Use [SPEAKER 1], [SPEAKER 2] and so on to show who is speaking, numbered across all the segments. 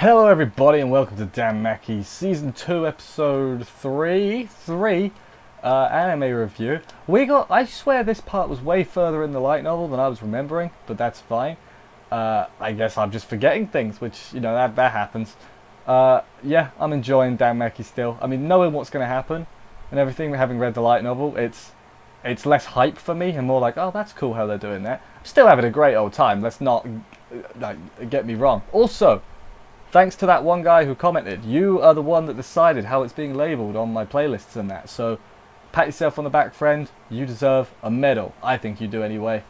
[SPEAKER 1] Hello everybody and welcome to DanMachi Season 2 Episode 3 anime review. I swear this part was way further in the light novel than I was remembering, but that's fine. I guess I'm just forgetting things, which, you know, that happens. Yeah, I'm enjoying DanMachi still. I mean, knowing what's going to happen and everything, having read the light novel, it's less hype for me and more like, oh, that's cool how they're doing that. I'm still having a great old time, let's not get me wrong. Also, thanks to that one guy who commented, you are the one that decided how it's being labelled on my playlists and that. So, pat yourself on the back, friend. You deserve a medal. I think you do anyway.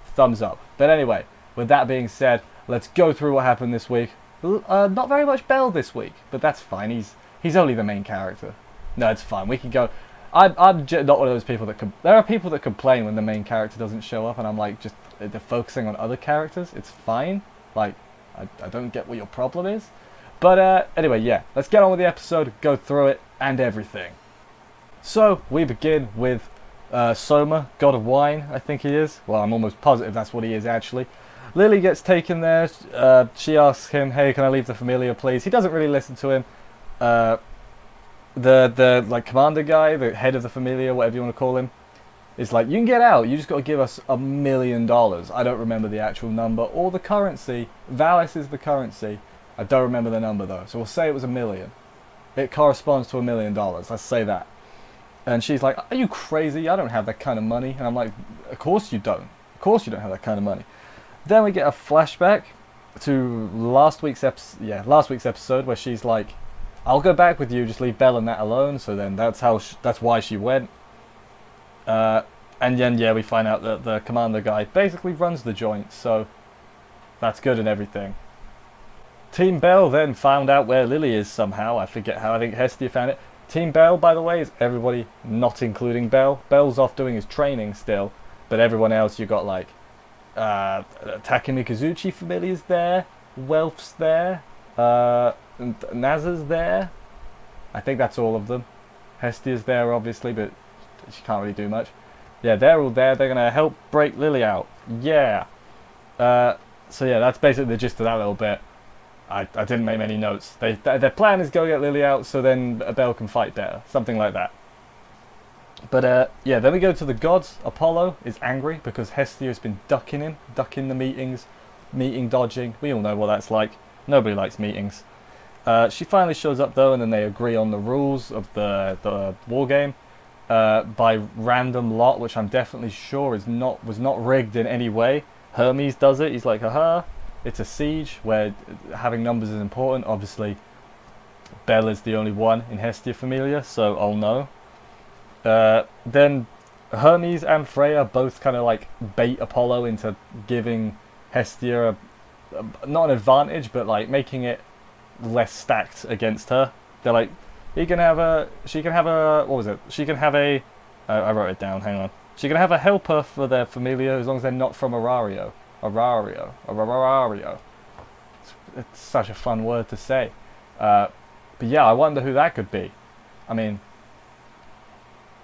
[SPEAKER 1] Thumbs up. But anyway, with that being said, let's go through what happened this week. Not very much Bell this week, but that's fine. He's only the main character. No, it's fine. We can go. I'm not one of those people that... There are people that complain when the main character doesn't show up, and I'm like, just they're focusing on other characters. It's fine. Like, I don't get what your problem is. But anyway, yeah, let's get on with the episode, go through it, and everything. So, we begin with Soma, God of Wine, I think he is. Well, I'm almost positive that's what he is, actually. Lily gets taken there. She asks him, hey, can I leave the Familia, please? He doesn't really listen to him. The like, commander guy, the head of the Familia, whatever you want to call him, is like, you can get out, you just got to give us $1 million. I don't remember the actual number or the currency. Valis is the currency. I don't remember the number though, so we'll say it was $1 million. It corresponds to $1 million, let's say that. And she's like, are you crazy? I don't have that kind of money. And I'm like, of course you don't. Of course you don't have that kind of money. Then we get a flashback to last week's episode where she's like, I'll go back with you, just leave Belle and that alone. So then that's why she went. And then, yeah, we find out that the commander guy basically runs the joint, so that's good and everything. Team Bell then found out where Lily is somehow. I forget how. I think Hestia found it. Team Bell, by the way, is everybody not including Bell's off doing his training still, but everyone else, you got like Takemikazuchi Familia's there, Welf's there, Naza's there. I think that's all of them. Hestia's there, obviously, but she can't really do much. Yeah, they're all there. They're going to help break Lily out. Yeah. So yeah, that's basically the gist of that little bit. I didn't make many notes. Their plan is go get Lily out so then Belle can fight better. Something like that. But yeah, then we go to the gods. Apollo is angry because Hestia has been ducking the meetings, meeting dodging. We all know what that's like. Nobody likes meetings. She finally shows up though, and then they agree on the rules of the war game. By random lot, which I'm definitely sure was not rigged in any way. Hermes does it. He's like, haha, it's a siege where having numbers is important. Obviously, Belle is the only one in Hestia Famillia, so I'll know. Then Hermes and Freya both kind of like bait Apollo into giving Hestia not an advantage, but like making it less stacked against her. They're like, she can have a, what was it? She can have a, I wrote it down, hang on. She can have a helper for their Familia as long as they're not from Arario. It's such a fun word to say. But yeah, I wonder who that could be. I mean,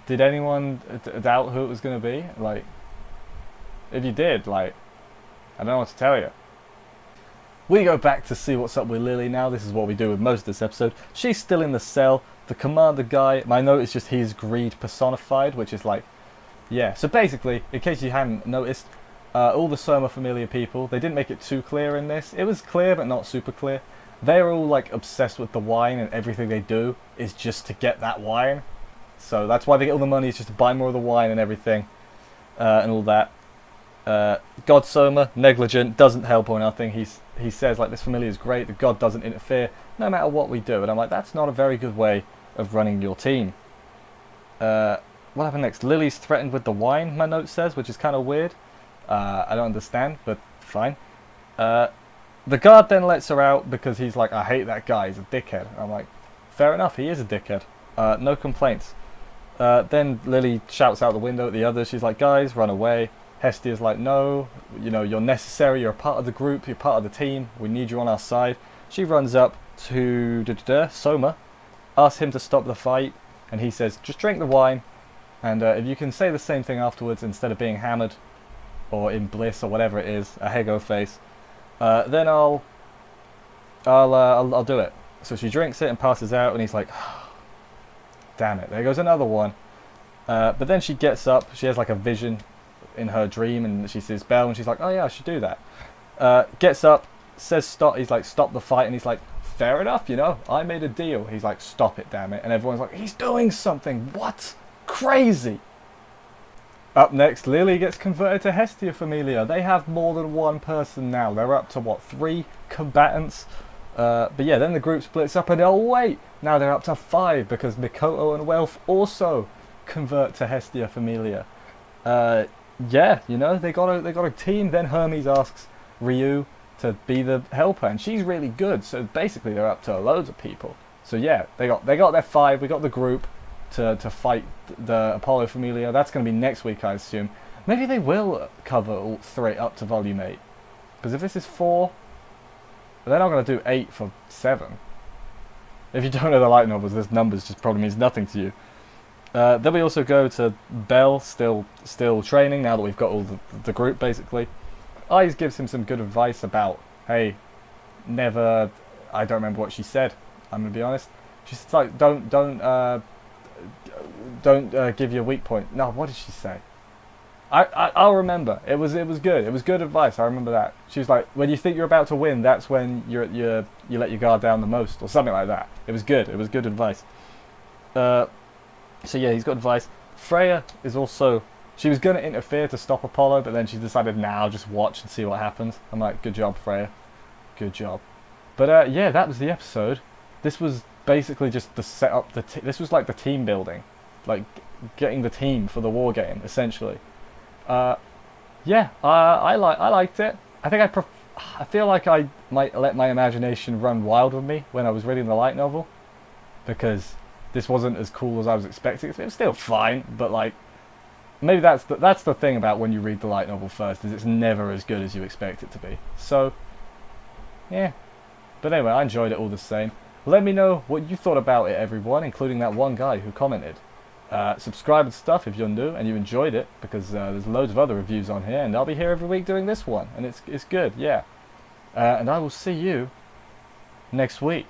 [SPEAKER 1] did anyone doubt who it was going to be? Like, if you did, like, I don't know what to tell you. We go back to see what's up with Lily now. This is what we do with most of this episode. She's still in the cell. The commander guy, my note is just his greed personified, which is like, yeah. So basically, in case you hadn't noticed, all the Soma Familia people, they didn't make it too clear in this. It was clear, but not super clear. They're all like obsessed with the wine, and everything they do is just to get that wine. So that's why they get all the money, is just to buy more of the wine and everything, and all that. God Soma, negligent, doesn't help or nothing. He says like, this Familia is great, the god doesn't interfere no matter what we do, and I'm like, that's not a very good way of running your team. What happened next? Lily's threatened with the wine, my note says, which is kind of weird. I don't understand, but fine. The guard then lets her out because he's like, I hate that guy, he's a dickhead. And I'm like, fair enough, he is a dickhead. No complaints. Then Lily shouts out the window at the others. She's like, guys, run away. Hestia's like, no, you know, you're necessary, you're a part of the group, you're part of the team, we need you on our side. She runs up to Soma, asks him to stop the fight, and he says, just drink the wine, and if you can say the same thing afterwards instead of being hammered, or in bliss, or whatever it is, a Hego face, then I'll I'll do it. So she drinks it and passes out, and he's like, oh, damn it, there goes another one. But then she gets up, she has like a vision in her dream, and she sees Belle, and she's like, oh yeah, I should do that. Gets up, says stop, he's like, stop the fight, and he's like, fair enough, you know, I made a deal. He's like, stop it, damn it. And everyone's like, he's doing something, what? Crazy. Up next, Lily gets converted to Hestia Famillia. They have more than one person now. They're up to, what, 3 combatants? But yeah, then the group splits up, and oh wait, now they're up to 5 because Mikoto and Wealth also convert to Hestia Famillia. Yeah, you know, they got a team. Then Hermes asks Ryu to be the helper, and she's really good. So basically, they're up to loads of people. So yeah, they got their 5. We got the group to fight the Apollo Familia. That's going to be next week, I assume. Maybe they will cover all 3 up to Volume 8. Because if this is 4, they're not going to do 8 for 7. If you don't know the light novels, this numbers just probably means nothing to you. Then we also go to Belle, still training now that we've got all the group, basically. Eyes gives him some good advice about, hey, never... I don't remember what she said, I'm going to be honest. She's like, don't give your weak point. No, what did she say? I'll remember. It was good. It was good advice. I remember that. She was like, when you think you're about to win, that's when you let your guard down the most, or something like that. It was good. It was good advice. So yeah, he's got advice. Freya is also... She was going to interfere to stop Apollo, but then she decided, nah, I'll just watch and see what happens. I'm like, good job, Freya. Good job. But yeah, that was the episode. This was basically just the setup. This was like the team building. Like, getting the team for the war game, essentially. Yeah, I liked it. I think I feel like I might let my imagination run wild with me when I was reading the light novel, because this wasn't as cool as I was expecting. It was still fine, but like, maybe that's the thing about when you read the light novel first, is it's never as good as you expect it to be. So, yeah. But anyway, I enjoyed it all the same. Let me know what you thought about it, everyone, including that one guy who commented. Subscribe and stuff if you're new and you enjoyed it, because there's loads of other reviews on here, and I'll be here every week doing this one, and it's good, yeah. And I will see you next week.